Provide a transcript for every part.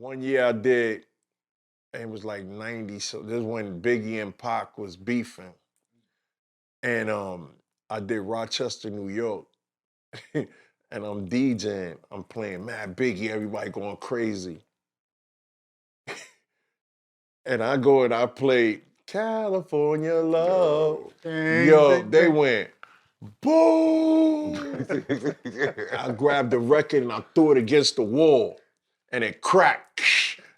one year I did, and it was like 90, so this is when Biggie and Pac was beefing. And I did Rochester, New York. And I'm DJing, I'm playing Mad Biggie, everybody going crazy. And I go and I play California Love. Yo, they went, boom! I grabbed the record and I threw it against the wall and it cracked.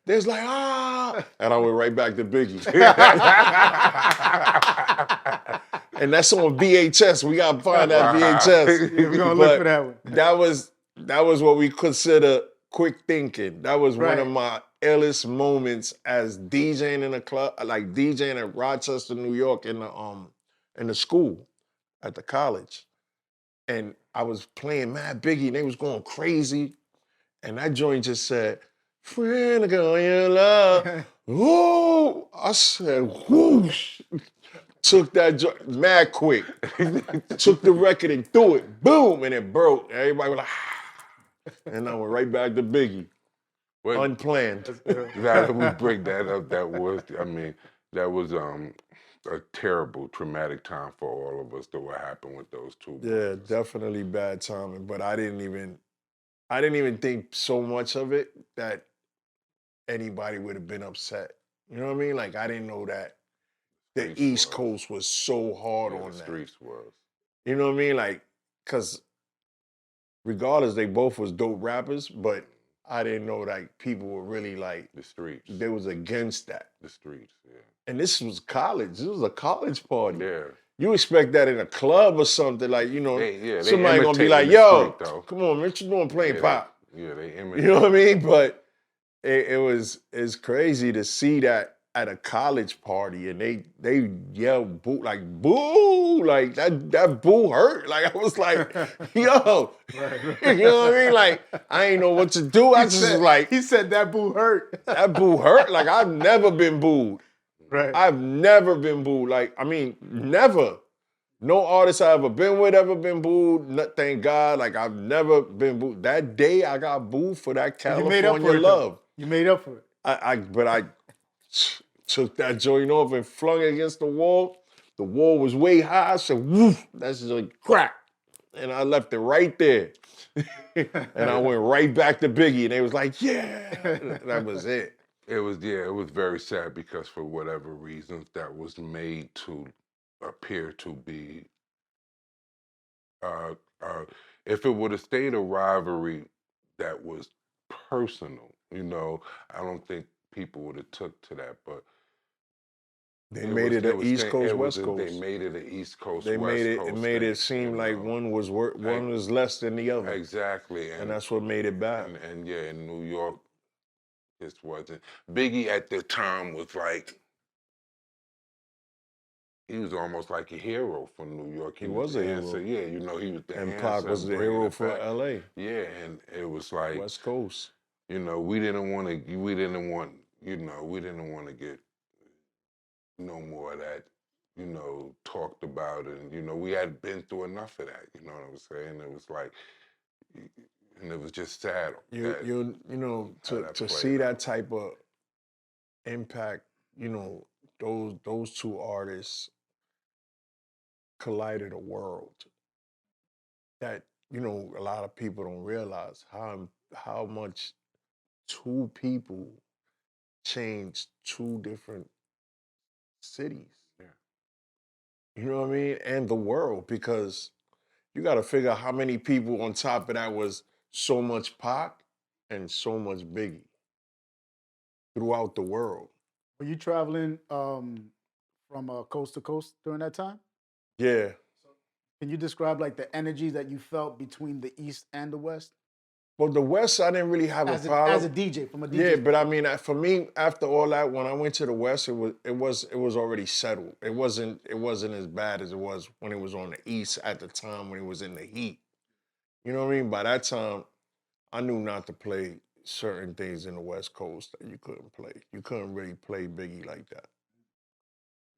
They was like, ah! And I went right back to Biggie. And that's on VHS. We gotta find that VHS. We're gonna look for that one. That was what we consider quick thinking. That was one of my illest moments as DJing in a club, like DJing at Rochester, New York, in the school, at the college. And I was playing Mad Biggie, and they was going crazy. And that joint just said, friend of your love. Whoa! I said, whoosh. Took that joint mad quick. Took the record and threw it. Boom! And it broke. Everybody was like, ah. And I went right back to Biggie. Unplanned. Now that we break that up, that was a terrible, traumatic time for all of us. That what happened with those two. Yeah, definitely bad timing. But I didn't even think so much of it that anybody would have been upset. You know what I mean? Like, I didn't know that the East Coast was so hard on that. The streets was. You know what I mean? Like, because regardless, they both was dope rappers, but I didn't know like people were really like the streets. They was against that. The streets, yeah. And this was college. This was a college party. Yeah. You expect that in a club or something, like, you know, they somebody gonna be like, yo, come on, what you doing playing pop? They imitate. You know what I mean? But it's crazy to see that at a college party and they yell boo, like boo, like that boo hurt. Like I was like, yo, you know what I mean? Like I ain't know what to do. I just was like, he said that boo hurt. That boo hurt. Like I've never been booed. Right. I've never been booed. Like, I mean, never. No artist I ever been with ever been booed. Thank God. Like, I've never been booed. That day, I got booed for that California love. You made up for it. But I took that joint off and flung it against the wall. The wall was way high. I said, woof, that's just like crack. And I left it right there. And I went right back to Biggie. And they was like, yeah. That was it. It was very sad because for whatever reasons that was made to appear to be, if it would have stayed a rivalry that was personal, you know, I don't think people would have took to that, but they made it an East Coast, West Coast. They made it an East Coast, West Coast. It made it seem like one was less than the other. Exactly. And that's what made it bad. And yeah, in New York, this wasn't. Biggie at the time was like, he was almost like a hero for New York. He was a hero. Yeah, you know, he was the answer. And Pac was the hero for LA. Yeah, and it was like West Coast. You know, we didn't want to get no more of that, you know, talked about, and you know, we had been through enough of that. You know what I'm saying? It was like, and it was just sad. You know, to see that type of impact, you know, those two artists collided a world that, you know, a lot of people don't realize how much two people changed two different cities. Yeah. You know what I mean? And the world, because you got to figure out how many people on top of that was so much Pac and so much Biggie throughout the world. Were you traveling from coast to coast during that time? Yeah. Can you describe like the energy that you felt between the East and the West? Well, the West, I didn't really have a problem. As a DJ, from a DJ. Yeah, but I mean, for me, after all that, when I went to the West, it was already settled. It wasn't as bad as it was when it was on the East at the time when it was in the heat. You know what I mean? By that time, I knew not to play certain things in the West Coast that you couldn't play. You couldn't really play Biggie like that.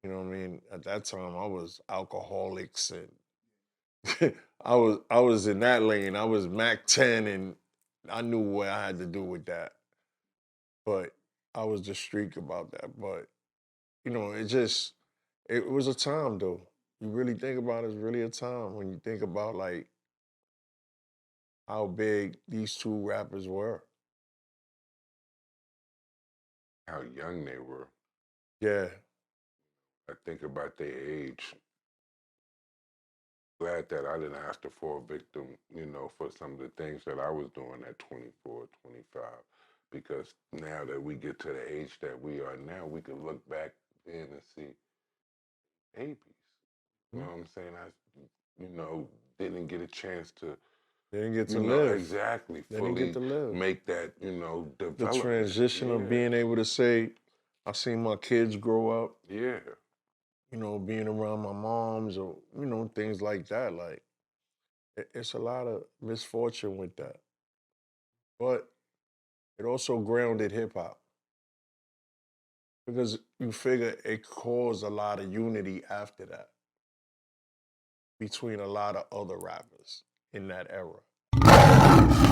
You know what I mean? At that time, I was alcoholics and I was in that lane. I was Mac 10 and I knew what I had to do with that. but I was just streak about that. But you know, it was a time though. You really think about it, it's really a time when you think about like how big these two rappers were. How young they were. Yeah. I think about their age. Glad that I didn't have to fall victim, you know, for some of the things that I was doing at 24, 25. Because now that we get to the age that we are now, we can look back in and see babies. You know what I'm saying? I, you know, didn't get a chance to, They didn't get to you know, live. exactly, They didn't get fully to live. make that, you know, The development. transition of being able to say, I seen my kids grow up, Yeah. you know, being around my moms or, you know, things like that. Like, it's a lot of misfortune with that. But it also grounded hip hop because you figure it caused a lot of unity after that between a lot of other rappers in that era.